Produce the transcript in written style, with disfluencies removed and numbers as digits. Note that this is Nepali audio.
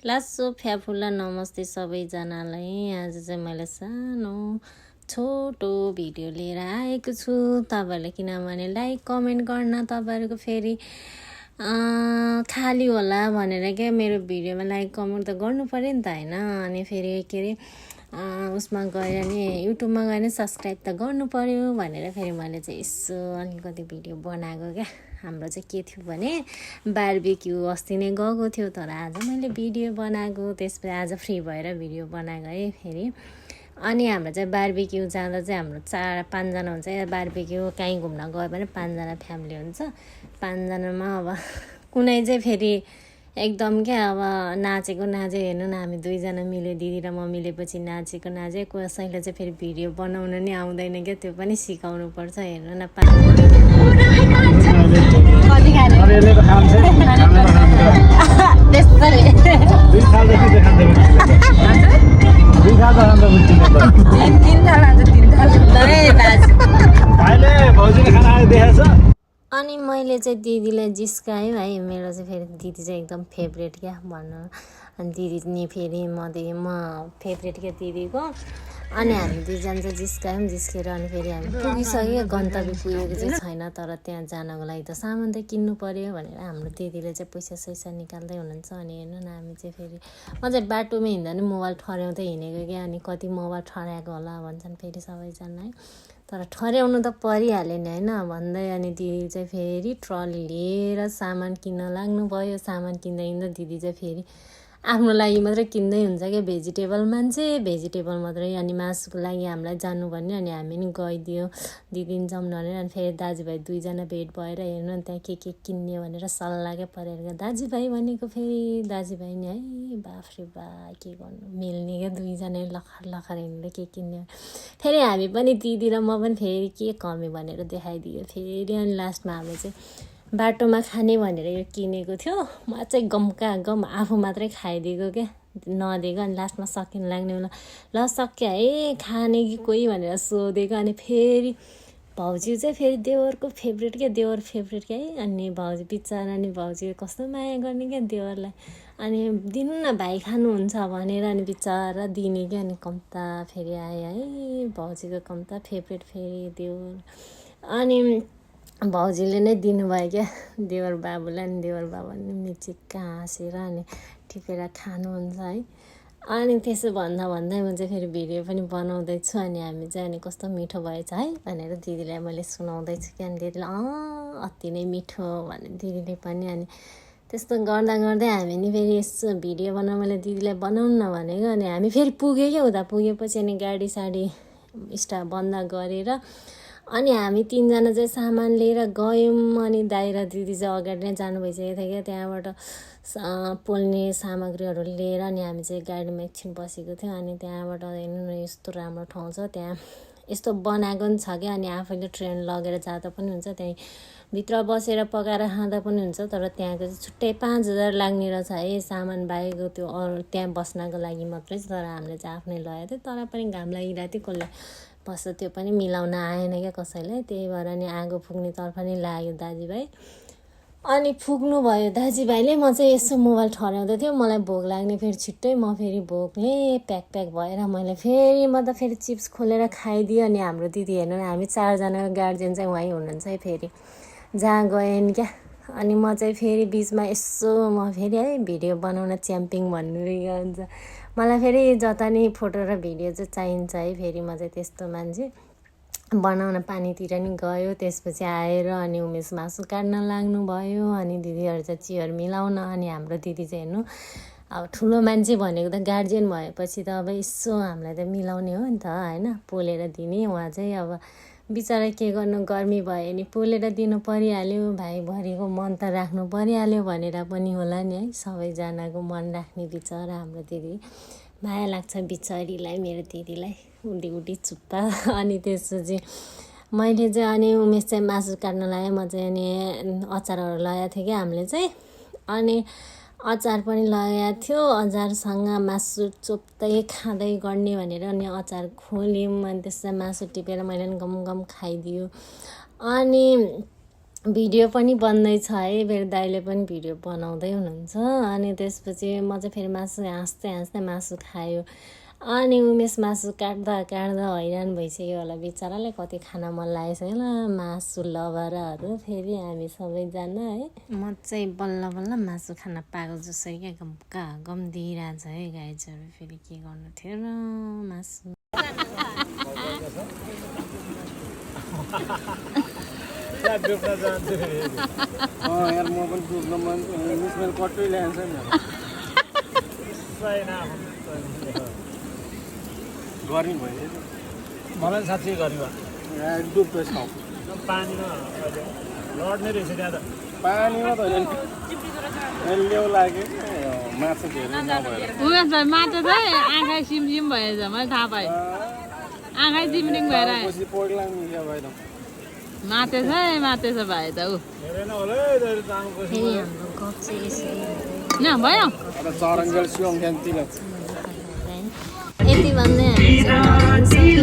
लासो फ्याफुल्ला नमस्ते सबैजनालाई। आज चाहिँ मैले सानो छोटो भिडियो लिएर आएको छु तपाईँहरूले, किनभने लाइक कमेन्ट गर्न तपाईँहरूको फेरि खाली होला भनेर क्या मेरो भिडियोमा लाइक कमेन्ट त गर्नु पऱ्यो नि त होइन। अनि फेरि के अरे उसमा गएर नि युट्युबमा गएर नि सब्सक्राइब त गर्नु पऱ्यो भनेर फेरि मैले चाहिँ यसो अलिकति भिडियो बनाएको क्या। हाम्रो चाहिँ के थियो भने बार्बिक्यू अस्ति नै गएको थियो, तर आज मैले भिडियो बनाएको, त्यसपछि आज फ्री भएर भिडियो बनाएको है फेरि। अनि हाम्रो चाहिँ बार्बिक्यू जाँदा चाहिँ हाम्रो 4-5जना हुन्छ या बार्बिक्यू कहीँ घुम्न गयो भने 5जना फ्यामिली हुन्छ। 5जनामा अब कुनै चाहिँ फेरि एकदम क्या अब नाचेको हेर्नु न, हामी 2जना मिल्यो, दिदी र म मिलेपछि नाचेको कसैले चाहिँ फेरि भिडियो बनाउन नि आउँदैन क्या, त्यो पनि सिकाउनु पर्छ। हेर्नु न अनि मैले चाहिँ दिदीलाई जिस्काएँ है। मेरो चाहिँ फेरि दिदी चाहिँ एकदम फेभरेट क्या भन्नु। अनि दिदी नि फेरि म फेभरेट क्या दिदीको। अनि हामी 2जना चाहिँ जिस्केर अनि फेरि हामी पुगिसक्यो। गन्तव्य पुगेको चाहिँ छैन, तर त्यहाँ जानको लागि त सामान त किन्नु पऱ्यो भनेर हाम्रो दिदीले चाहिँ पैसा निकाल्दै हुनुहुन्छ। अनि हेर्नु न हामी चाहिँ फेरि म चाहिँ बाटोमा हिँड्दा नि मोबाइल ठर्याउँदै हिँडेको क्या। अनि कति मोबाइल ठर्याएको होला भन्छन् फेरि सबैजना है, तर ठर्याउनु त परिहाल्यो नि होइन भन्दै। अनि दिदी चाहिँ फेरि ट्रली लिएर सामान किन्न लाग्नुभयो। सामान किन्दा दिदी चाहिँ फेरि आफ्नो लागि मात्रै किन्दै हुन्छ क्या, भेजिटेबल मान्छे भेजिटेबल मात्रै। अनि मासुको लागि हामीलाई जानु भन्यो, अनि हामी नि गइदियो दिदी जाउँ भनेर। अनि फेरि दाजुभाइ 2जना भेट भएर हेर्नु न त्यहाँ के किन्ने भनेर सल्लाह क्या परेर। दाजुभाइ भनेको फेरि दाजुभाइ नि है, बाफ्रे बा के गर्नु मिल्ने क्या, 2जना लखर हिँड्दै के किन्ने। फेरि हामी पनि दिदी र म पनि फेरि के कमी भनेर देखाइदियो फेरि। अनि लास्टमा हामीले चाहिँ बाटोमा खाने भनेर यो किनेको थियो। म चाहिँ गम आफू मात्रै खाइदिएको क्या, नदिएको। अनि लास्टमा सकिन लाग्ने बेला ल सक्यो है खाने कि कोही भनेर सोधेको। अनि फेरि भाउजू चाहिँ फेरि देवरको फेभरेट क्या, देवर फेभरेट क्या है। अनि भाउजू बिचरा नि भाउजूले कस्तो माया गर्ने क्या देवरलाई। अनि दिनु न भाइ खानुहुन्छ भनेर अनि बिचरा दिने क्या। अनि कम्ता फेरि आयो है भाउजूको कम्ता फेभरेट फेरि देवर। अनि भाउजूले नै दिनुभयो क्या देवर बाबुलाई। अनि देवर बाबुले मिचिक्क हाँसेर अनि टिपेर खानुहुन्छ है। अनि त्यसो भन्दै म चाहिँ फेरि भिडियो पनि बनाउँदैछु। अनि हामी चाहिँ अनि कस्तो मिठो भएछ है भनेर दिदीलाई मैले सुनाउँदैछु क्या। अनि दिदीले अति नै मिठो भने दिदीले पनि। अनि त्यस्तो गर्दा हामी नि फेरि यसो भिडियो बनाउँ मैले दिदीलाई बनाउनु न भनेको। अनि हामी फेरि पुग्यो क्या, उता पुगेपछि अनि गाडी साडी बन्द गरेर अनि हामी 3जना चाहिँ सामान लिएर गयौँ। अनि दाइ र दिदी चाहिँ अगाडि नै जानु भइसकेको थियो क्या, त्यहाँबाट पोल्ने सामग्रीहरू लिएर। अनि हामी चाहिँ गाडीमा एकछिन बसेको थियो। अनि त्यहाँबाट हेर्नु न यस्तो राम्रो ठाउँ छ, त्यहाँ यस्तो बनाएको पनि छ क्या। अनि आफैले ट्रेन लगेर जाँदा पनि हुन्छ, त्यहीँ भित्र बसेर पकाएर खाँदा पनि हुन्छ। तर त्यहाँको चाहिँ छुट्टै 5000 लाग्ने रहेछ है सामान बाहेको, त्यो अरू त्यहाँ बस्नको लागि मात्रै। तर हामीले चाहिँ आफ्नै लगेको थियो, तर पनि घाम लागिरहेको थियो, कसले बस्छ त्यो पनि मिलाउन आएन क्या कसैलाई। त्यही भएर नि आगो फुक्नेतर्फ नै लाग्यो दाजुभाइ। अनि पुग्नु भयो दाजुभाइले। म चाहिँ यसो मोबाइल ठर्याउँदै थियो, मलाई भोक लाग्ने फेरि छिट्टै। म फेरि भोकले प्याक भएर मैले फेरि म त फेरि चिप्स खोलेर खाइदिएँ। अनि हाम्रो दिदी हेर्नु न, हामी 4जनाको गार्जियन चाहिँ वहीँ हुनुहुन्छ है फेरि जहाँ गएँ नि क्या। अनि म चाहिँ फेरि बिचमा यसो म फेरि है भिडियो बनाउन च्याम्पिङ भन्नु हुन्छ मलाई। फेरि जता नि फोटो र भिडियो चाहिँ चाहिन्छ है। फेरि म चाहिँ त्यस्तो मान्छे बनाउन पानीतिर नि गयो। त्यसपछि आएर अनि उमेश मासु काट्न लाग्नुभयो। अनि दिदीहरू चाहिँ चियर मिलाउन। अनि हाम्रो दिदी चाहिँ हेर्नु अब ठुलो मान्छे भनेको त गार्जियन भएपछि त अब यसो हामीलाई त मिलाउने हो नि त होइन, पोलेर दिने। उहाँ चाहिँ अब बिचरा के गर्नु, गर्मी भयो नि पोलेर दिनु परिहाल्यो, भाइभरिको मन त राख्नु परिहाल्यो भनेर पनि होला नि है। सबैजनाको मन राख्ने बिचरा हाम्रो दिदी, माया लाग्छ बिचरीलाई, मेरो दिदीलाई उडी चुप्पा। अनि त्यसपछि मैले चाहिँ अनि उमेश चाहिँ मासु काट्न लाग्यो, म चाहिँ अनि अचारहरू लगाएको थिएँ क्या हामीले चाहिँ। अनि अचार पनि लगाएको थियो, अचारसँग मासु चोप्दै खाँदै गर्ने भनेर। अनि अचार खोल्यौँ, अनि त्यसमा मासु टिपेर मैले पनि गम खाइदियो। अनि भिडियो पनि बन्दैछ है फेरि दाइले पनि भिडियो बनाउँदै हुनुहुन्छ अनि त्यसपछि म चाहिँ फेरि मासु हाँस्दै मासु खायो अनि उमेश मासु काट्दा हैरान भइसक्यो होला बिचराले कति खाना मन लागेको छ ल मासु लभरहरू फेरि हामी सबैजना है म चाहिँ बल्ल बल्ल मासु खान पाएको जसै क्या गम्दिरहेको छ है गाइजहरू फेरि के गर्नु थियो र मासु यार म पनि डुब्न मन मिसमेल कट्टै ल्यान्छ नि गर्मी भयो मलाई साँच्चै गर्मी भयो डुब्दैछ पानीमा लड्ने रहेछ त्यहाँ त पानीमा त होइन ल्याउ लाग्यो माछा धेरै नभएर उमेश भाइ माटो चाहिँ आँखा सिमसिम भएछ मैले थाहा पाएँ आँखा जिम्रिङ भएर पछि पोड्ला नि क्या भाइ त मातेछ भाइ त ऊ हेरेन होला है जानुको फेरि हाम्रो गफ चाहिँ यसरी न भयो अब चरङ्गेल सियोङ ख्यान्तिल यति भन्दै हामी चाहिँ